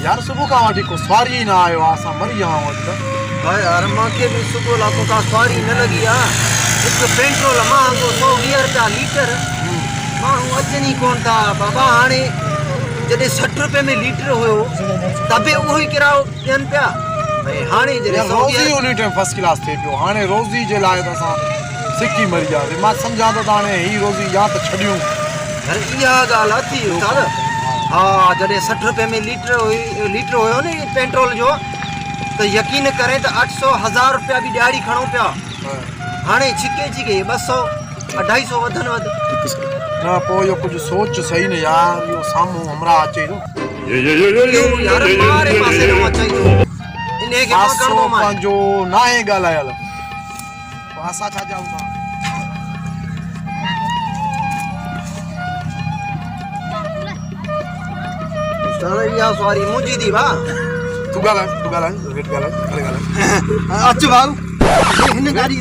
यार सुबह का वाटी को सवारी ना आयो आसा मरी जावा वत भाई यार मां के भी सुबह लाको का सवारी न लगी आ एक पेट्रोल मां को 120 रुपया लीटर मां अचनी कोन था बाबा हाने जदे 60 रुपए में लीटर होयो तबे ओही किराओ देन पिया भाई हाने जदे रोजी उनी टाइम फर्स्ट क्लास थे पियो हाने रोजी जे लाए त असा सिक्की मरी जावे मां समझा तो ताने ही रोजी या त छडियो हर इया गाल थी उस्ताद हाँ जॾहिं 60 रुपए में लीटर हुयो न पेट्रोल जो तो यकीन करें तो 800-1000 रुपया भी ॾियारी खणो पिया हाणे छिके 200 250 वधन वध ना पो यो कुछ सोच सही ने यार यो सामू हमरा अचे यो यार मारे पासे न अचई इने के पकड़ो मां जो नाहे गालायल भाषा छा जाऊ मां या सॉरी मुझी दी बा तू गाला वेट गाला अच्छा बाबू हिन गाड़ी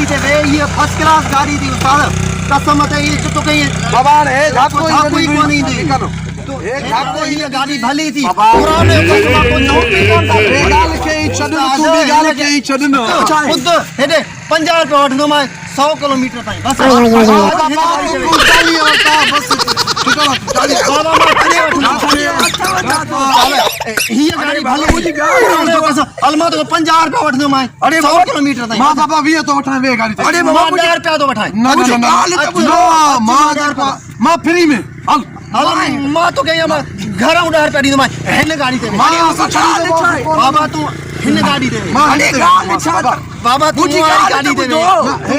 से वे ये फर्स्ट क्लास गाड़ी थी उस्ताद कसम ते ये तो कहीं बाबा ने झाको कोई नहीं दी तो एक झाको ये गाड़ी भली थी पुराने कसम को नौकरी कौन था रे गाल के छडन तू भी गाल के छडन खुद हेडे 50 रुपए वठनो मैं 100 किलोमीटर ताई बस ये गाड़ी भली मुझी गाड़ी अलमा तो 50 रुपए वठनो मैं अरे 100 किलोमीटर ताई मां बाबा भी तो उठाए वे गाड़ी अरे मां 1000 रुपया तो वठाए ना मां फ्री में हल मां तो कहीं मां घर 1000 रुपया दी मैं हिन गाड़ी ते बाबा तू हिन गाड़ी दे अरे गाल छा बाबा तू गाड़ी दे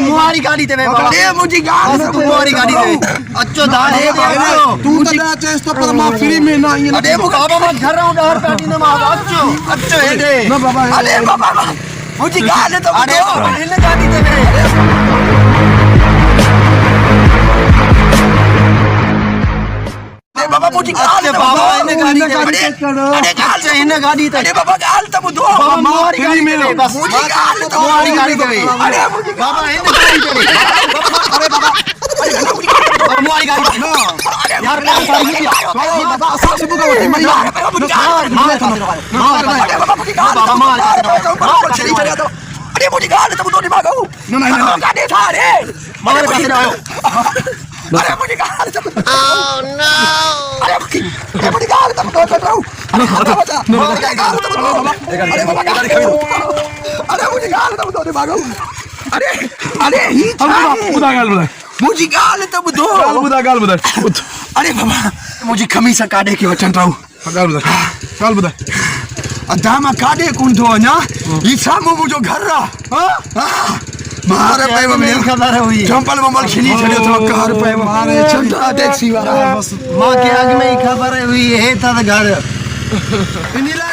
मुहारी गाड़ी दे बाबा ए मुझी गाल तू मुहारी गाड़ी दे अच्छो दाल है तू तो चेस तो पर मां फ्री में ना ये अरे बाबा मैं घर 1000 रुपया दी मां अच्छो है दे ना बाबा अरे बाबा मुझी गाल तो अरे हिन गाड़ी दे बाबा मुझी गाल बाबा हिन गाड़ी दे अरे गाल से हिन गाड़ी ते अरे बाबा गाल तो बुधो मुहारी गाड़ी में बस मुझी गाल तो मुहारी गाड़ी दे अरे मुझी बाबा हिन गाड़ी दे अरे बाबा अरे मुहारी गाड़ी ना यार बाबा सब बुका मैं यार अरे बाबा मुझी गाल बाबा मार चली चला तो अरे मुझी गाल तो बुधो दिमाग आओ ना गाड़ी था रे मार पास आओ अरे मुझे गाल तो ओह नो अरे मुझे गाल तो बताओ अरे बता मुझे गाल तो बताओ अरे बाबा गाड़ी खड़ी अरे मुझे गाल तो बताओ भागो अरे अरे ही बुदा गाल बुदा मुझे गाल तो बताओ गाल बुदा अरे बाबा मुझे खमीसा काटे के वचन रहू गाल बुदा अदामा काटे कोन थो ना ई सामो मुझो घर रा हां मारे पे में खबर हुई चंपल ममल खिली छड़ियो तो कार पे मारे चंदा टैक्सी वाला मां के आगे में ही खबर हुई है था घर इनीला